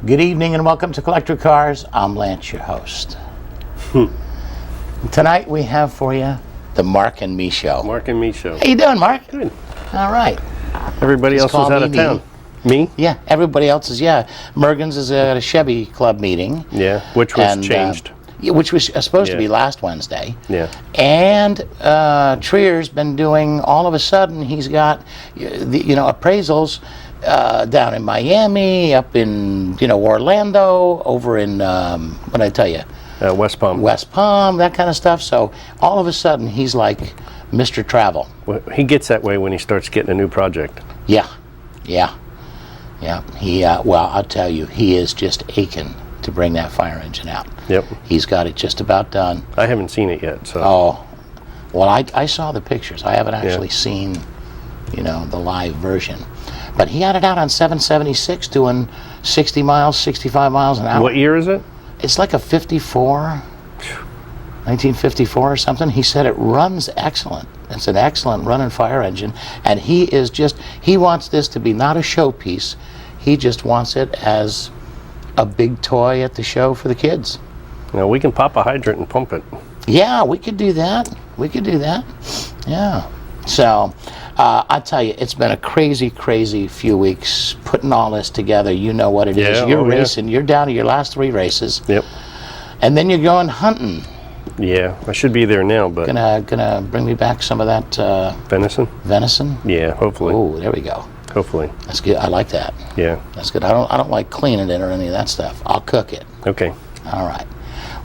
Good evening and welcome to Collector Cars. I'm Lance, your host. Tonight we have for you the Mark and Me Show. Mark and Me Show. How you doing, Mark? Good. All right. Everybody Just else is call out me of town. Me. Me? Yeah, everybody else is, Mergens is at a Chevy Club meeting. Yeah, which was And, changed. Which was supposed to Yeah. be last Wednesday. Yeah. And Trier's been doing, all of a sudden, he's got, appraisals down in Miami, up in, Orlando, over in, what did I tell you? West Palm. West Palm, that kind of stuff. So all of a sudden, he's like Mr. Travel. Well, he gets that way when he starts getting a new project. Yeah. He, I'll tell you, he is just aching to bring that fire engine out. Yep. He's got it just about done. I haven't seen it yet, so. Oh, well, I saw the pictures. I haven't actually seen, the live version. But he had it out on 776 doing 60 miles, 65 miles an hour. What year is it? It's like a 54, 1954 or something. He said it runs excellent. It's an excellent running fire engine. And he wants this to be not a showpiece. He just wants it as a big toy at the show for the kids. Now, we can pop a hydrant and pump it. Yeah, we could do that. Yeah. So, I tell you, it's been a crazy, crazy few weeks putting all this together. You know what it is. Yeah, You're oh, yeah. racing. You're down to your last 3 races. Yep. And then you're going hunting. Yeah, I should be there now, but. Gonna bring me back some of that Venison? venison. Yeah, hopefully. Oh, there we go. Hopefully. That's good. I like that. Yeah. That's good. I don't like cleaning it or any of that stuff. I'll cook it. Okay. All right.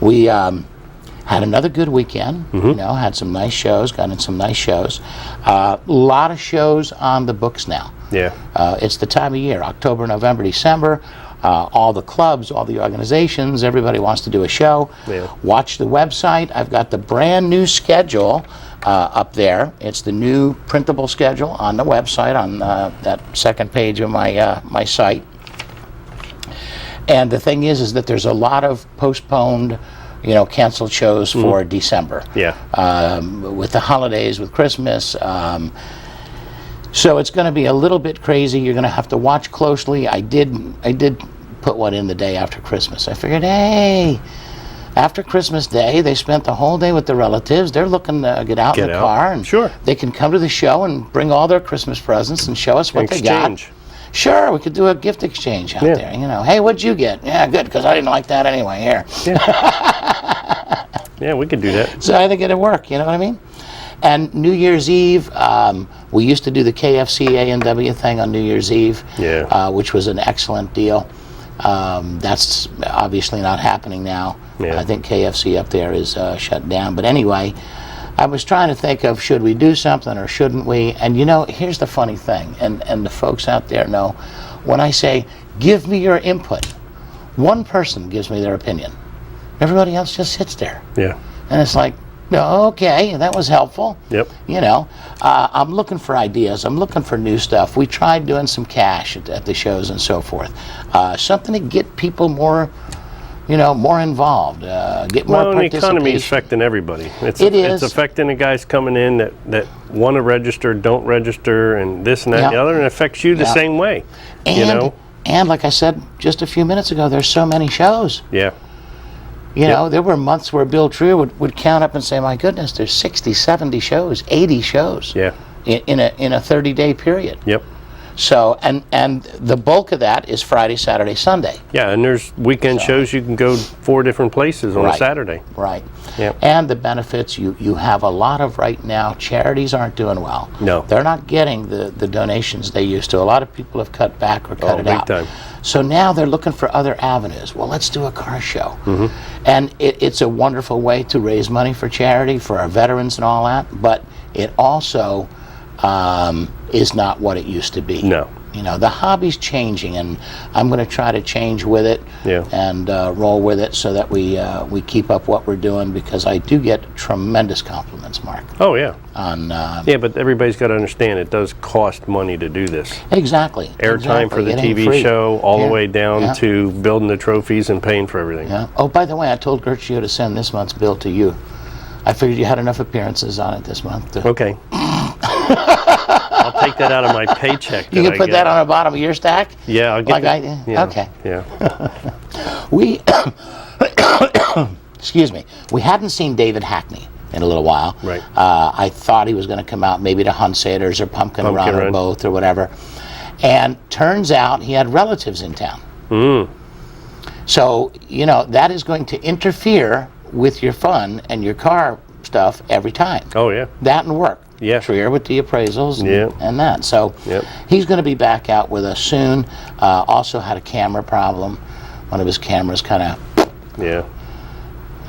We had another good weekend. Had some nice shows. Got in some nice shows. A lot of shows on the books now. Yeah. It's the time of year, October, November, December. All the clubs, all the organizations, everybody wants to do a show. Yeah. Watch the website. I've got the brand new schedule up there. It's the new printable schedule on the website on that second page of my site. And the thing is that there's a lot of postponed, canceled shows for December. Yeah. With the holidays, with Christmas. So it's going to be a little bit crazy. You're going to have to watch closely. I did put one in the day after Christmas. I figured, hey, after Christmas Day, they spent the whole day with their relatives. They're looking to get out in the car, and Sure. they can come to the show and bring all their Christmas presents and show us what they got. Exchange. Sure, we could do a gift exchange out there. Hey, what'd you get? Yeah, good, because I didn't like that anyway. Here. Yeah, we could do that. So I think it'd work. You know what I mean? And New Year's Eve, we used to do the KFC A&W thing on New Year's Eve, which was an excellent deal. That's obviously not happening now. Yeah. I think KFC up there is shut down. But anyway, I was trying to think of, should we do something or shouldn't we? And here's the funny thing, and the folks out there know, when I say, give me your input, one person gives me their opinion. Everybody else just sits there. Yeah. And it's like, okay, that was helpful. Yep. I'm looking for ideas. I'm looking for new stuff. We tried doing some cash at the shows and so forth. Something to get people more, more involved, get more Well, and the participation. economy is affecting everybody. It It's is. affecting the guys coming in that want to register, don't register, and this and that and the other, and it affects you the same way. And like I said just a few minutes ago, there's so many shows. Yeah. There were months where Bill Trier would count up and say, my goodness, there's 60, 70 shows, 80 shows Yeah. in a 30-day period. Yep. So, and the bulk of that is Friday, Saturday, Sunday. Yeah, and there's weekend shows you can go 4 different places on a Saturday. Right. Yep. And the benefits, you have a lot of right now, charities aren't doing well. No. They're not getting the donations they used to. A lot of people have cut back or cut it big out. time. So now they're looking for other avenues. Well, let's do a car show. Mm-hmm. And it's a wonderful way to raise money for charity, for our veterans and all that, but it also is not what it used to be. No. The hobby's changing, and I'm going to try to change with it and roll with it so that we keep up what we're doing, because I do get tremendous compliments, Mark. Oh, yeah. Yeah, but everybody's got to understand it does cost money to do this. Exactly. Airtime for the It ain't TV free. show, all the way down Yeah. to building the trophies and paying for everything. Yeah. Oh, by the way, I told Gertrude to send this month's bill to you. I figured you had enough appearances on it this month. Okay. I'll take that out of my paycheck. You that can put I that get. on the bottom of your stack? Yeah, I'll get Like that. Yeah, okay. Yeah. We, excuse me, we hadn't seen David Hackney in a little while. Right. I thought he was going to come out maybe to Hunsaders or Pumpkin Run or Run. both or whatever. And turns out he had relatives in town. So, you know, that is going to interfere with your fun and your car stuff every time. Oh, yeah. That and work. Yeah. Trier with the appraisals and, Yeah. and that. So Yep. he's going to be back out with us soon. Also had a camera problem. One of his cameras kind of, Yeah.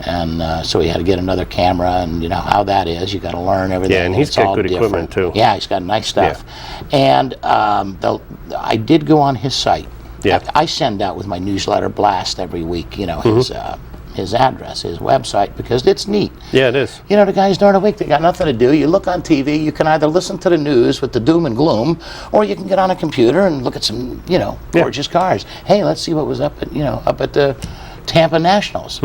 and so he had to get another camera, and you know how that is. You got to learn everything. Yeah, and he's it's got all good equipment, different. too. Yeah, he's got nice stuff. And I did go on his site. Yeah. I send out with my newsletter blast every week, you know, his address, his website, because it's neat. Yeah, it is. You know, the guys during the week, they got nothing to do. You look on TV, you can either listen to the news with the doom and gloom, or you can get on a computer and look at some, you know, gorgeous cars. Hey, let's see what was up at the Tampa Nationals.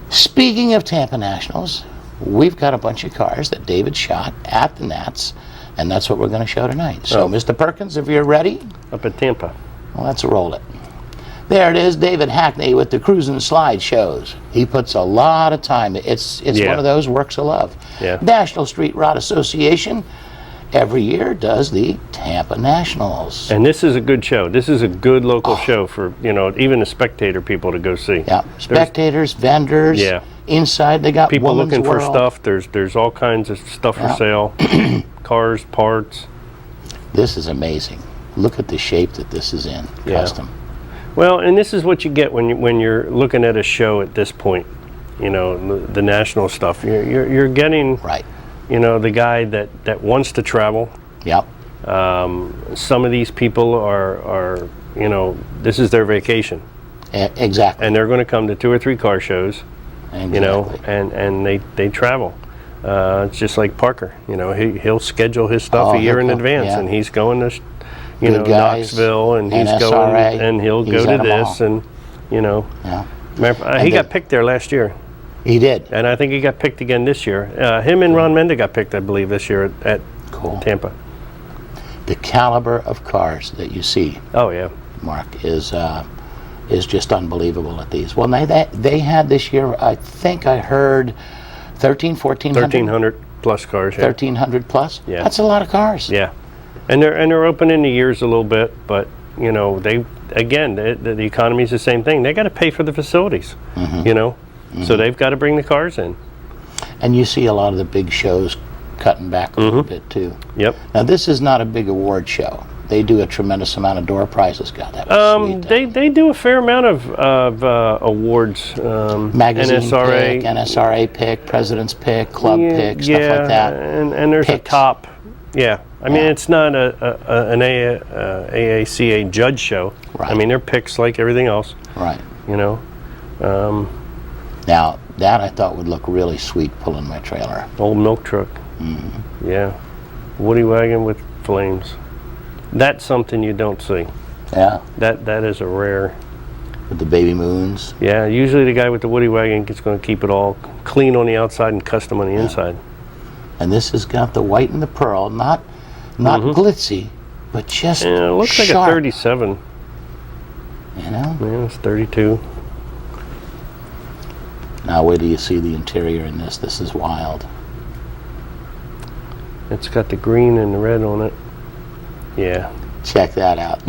Speaking of Tampa Nationals, we've got a bunch of cars that David shot at the Nats, and that's what we're going to show tonight. So, Mr. Perkins, if you're ready, Up at Tampa. well, let's roll it. There it is, David Hackney with the Cruise and Slide shows. He puts a lot of time. It's one of those works of love. Yeah. National Street Rod Association every year does the Tampa Nationals. And this is a good show. This is a good local show for, you know, even the spectator people to go see. Yeah, spectators, vendors. Yeah. Inside they got People Woman's looking for World. stuff. There's all kinds of stuff for sale. Cars, parts. This is amazing. Look at the shape that this is in. Yeah. Custom. Well, and this is what you get when you're looking at a show at this point. You know, the national stuff. You're getting, Right. you know, the guy that wants to travel. Yep. Some of these people are you know, this is their vacation, Exactly. and they're going to come to 2 or 3 car shows. Exactly. You know, and they travel. It's just like Parker. You know, he'll schedule his stuff Oh, a year he'll in come, advance, yeah. and he's going to, you Good know, guys, Knoxville, and he's NSRA, going, and he'll he's go to at 'em this, all. and you know, Yeah. he got picked there last year, He did. and I think he got picked again this year. Him and Ron Menda got picked, I believe, this year at Cool. Tampa. The caliber of cars that you see, Oh yeah, Mark, is just unbelievable at these. Well, they had this year, I think I heard 1400. 1,300 plus cars. Yeah. 1,300 plus? Yeah. That's a lot of cars. Yeah, and they're opening the years a little bit, but you know the economy's the same thing. They got to pay for the facilities, you know, so they've got to bring the cars in. And you see a lot of the big shows cutting back a little bit too. Yep. Now this is not a big award show. They do a tremendous amount of door prizes. God, that was sweet. They do a fair amount of awards. Magazine NSRA, pick, NSRA pick, President's pick, club pick, stuff like that. and there's Picks. a top. Yeah, I mean Yeah. it's not an AACA judge show. Right. I mean they're picks like everything else. Right. You know. Now that I thought would look really sweet pulling my trailer. Old milk truck. Yeah. Woody wagon with flames. That's something you don't see. Yeah. That is a rare. With the baby moons. Yeah, usually the guy with the Woody wagon is going to keep it all clean on the outside and custom on the inside. And this has got the white and the pearl, not glitzy, but just Yeah, it looks like sharp, a 37. You know? Yeah, it's 32. Now wait till you see the interior in this. This is wild. It's got the green and the red on it. Yeah. Check that out.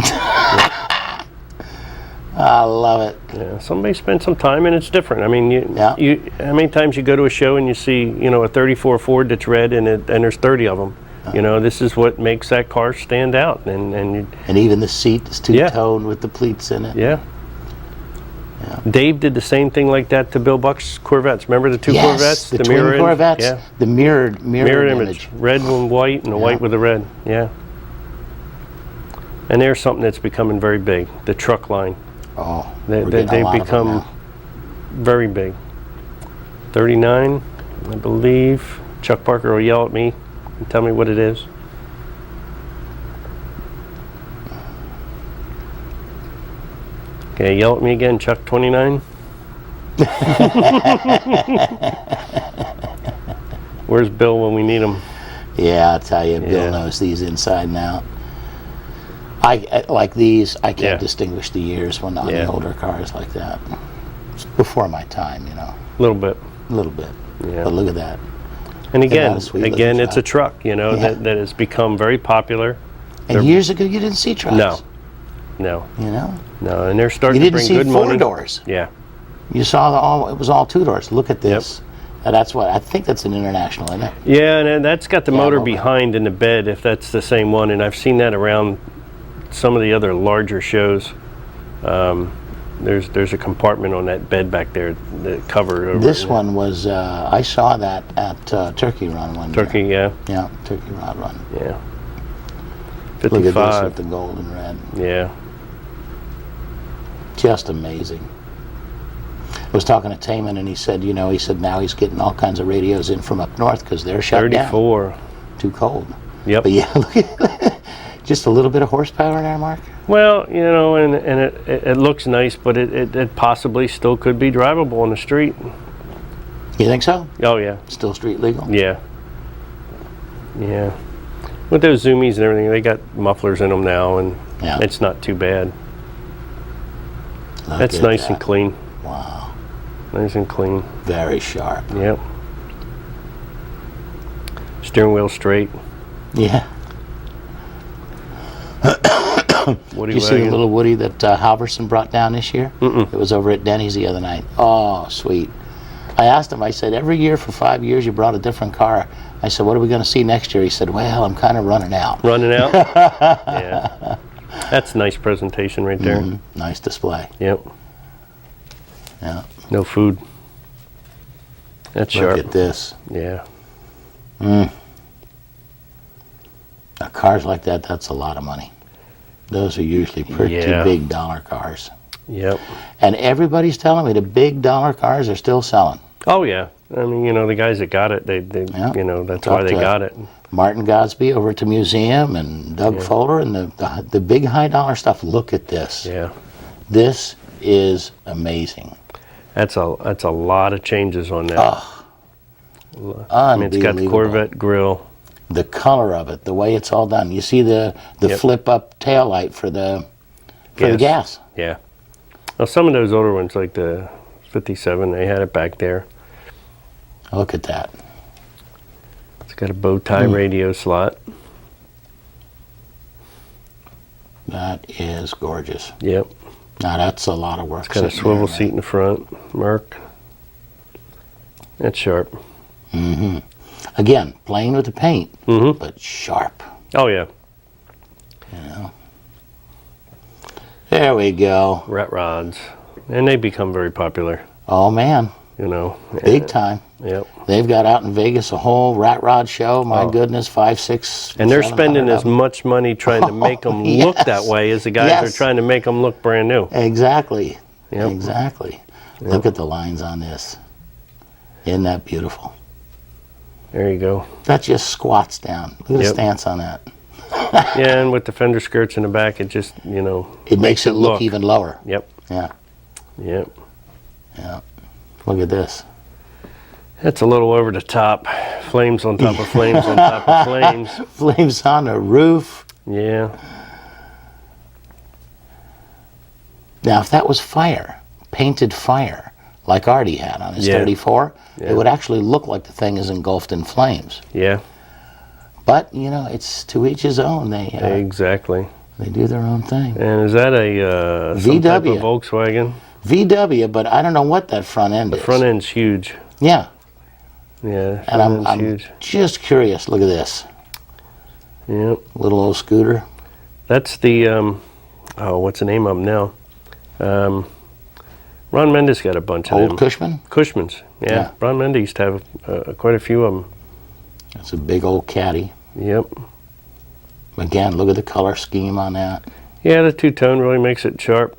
I love it. Yeah, somebody spent some time, and it's different. I mean, Yeah. how many times you go to a show and you see, you know, a 34 Ford that's red, and there's 30 of them. You know, this is what makes that car stand out, and even the seat is two-toned with the pleats in it. yeah. Dave did the same thing like that to Bill Buck's Corvettes. Remember the two Yes, Corvettes? the twin mirror Corvettes. Yeah. The mirrored Image. Red and white, and the white with the red. Yeah. And there's something that's becoming very big. The truck line. Oh, They've we're getting a lot of them become now. very big. 39, I believe. Chuck Parker will yell at me and tell me what it is. Okay, yell at me again, Chuck. 29. Where's Bill when we need him? Yeah, I'll tell you, Yeah. Bill knows these inside and out. I like these. I can't Yeah. distinguish the years when on Yeah. the older cars like that. It's before my time, A little bit. a little bit. Yeah. But look at that. And Isn't that again, a sweet looking it's a truck? truck, Yeah. that has become very popular. And years ago, you didn't see trucks. No, no, You know, no, and they're you starting to didn't bring see good four money. doors. Yeah, You saw it was all two doors. Look at this. And that's what I think. That's an International, isn't it? yeah, and that's got the motor well, behind in the bed, if that's the same one. And I've seen that around some of the other larger shows. There's a compartment on that bed back there, the cover. Over This there. one was. I saw that at Turkey Run one year. Turkey, yeah, Yeah, Turkey Rod Run. yeah. Look at this 55, with the gold and red. yeah, Just amazing. I was talking to Taman, and he said, now he's getting all kinds of radios in from up north because they're shut down. 34. Too cold. Yep. But yeah, look at just a little bit of horsepower there, Mark. Well, and it looks nice, but it possibly still could be drivable on the street. You think so? Oh yeah, Still street legal? yeah, yeah. With those zoomies and everything, they got mufflers in them now, and Yeah. it's not too bad. Look That's at nice that. and clean. Wow. Nice and clean. Very sharp. Yep. Steering wheel straight. Yeah. Woody Did you see the wagon. little Woody that Halverson brought down this year? It was over at Denny's the other night. Oh, sweet. I asked him, I said, every year for 5 years you brought a different car. I said, what are we going to see next year? He said, well, I'm kind of running out. Running out. Yeah. That's a nice presentation right there. Nice display. Yep. Yeah. No food. That's Look sharp. at this. Yeah. Now, cars like that, that's a lot of money. Those are usually pretty Yeah. big dollar cars. Yep. And everybody's telling me the big dollar cars are still selling. Oh yeah. I mean, the guys that got it, they Yeah. that's why Talked they to got it. Martin Godsby over at the museum and Doug Fuller and the big high dollar stuff. Look at this. Yeah. This is amazing. That's a lot of changes on that. I mean, it's got the Corvette grill. The color of it, the way it's all done. You see the Yep. flip up tail light for the gas. Yeah. Well, some of those older ones, like the 57, they had it back there. Look at that. It's got a bow tie radio slot. That is gorgeous. Yep. Now that's a lot of work. Got a sitting swivel there, seat in the front. Merc. That's sharp. man. Again, playing with the paint, but sharp. Oh yeah. There we go. Rat rods, and they become very popular. Oh man, big time. Yep. They've got out in Vegas a whole rat rod show. My Oh. goodness, 5, 6, And they're 700 spending of as them. much money trying to make them look that yes. way as the guys Yes. are trying to make them look brand new. Exactly. Yep. Exactly. Look at the lines on this. Isn't that beautiful? There you go. That just squats down. Look at the Yep. stance on that. Yeah, and with the fender skirts in the back, it just, It makes it look even lower. Yep. Yeah. Yep. Yeah. Look at this. That's a little over the top. Flames on top of flames on top of flames. Flames on the roof. Yeah. Now, if that was fire, painted fire, like Artie had on his Yeah. 34, Yeah. it would actually look like the thing is engulfed in flames. Yeah. But, it's to each his own. They Exactly. they do their own thing. And is that a some type VW. of Volkswagen? VW, but I don't know what that front end is. Front end's huge. Yeah, Yeah. and Front end's I'm huge. just curious. Look at this. Yep. Little old scooter. That's the what's the name of them now? Ron Mendes got a bunch of Old them. Cushman. Cushmans. Yeah. Yeah. Ron Mendes used to have quite a few of them. That's a big old caddy. Yep. Again, look at the color scheme on that. Yeah, the two-tone really makes it sharp.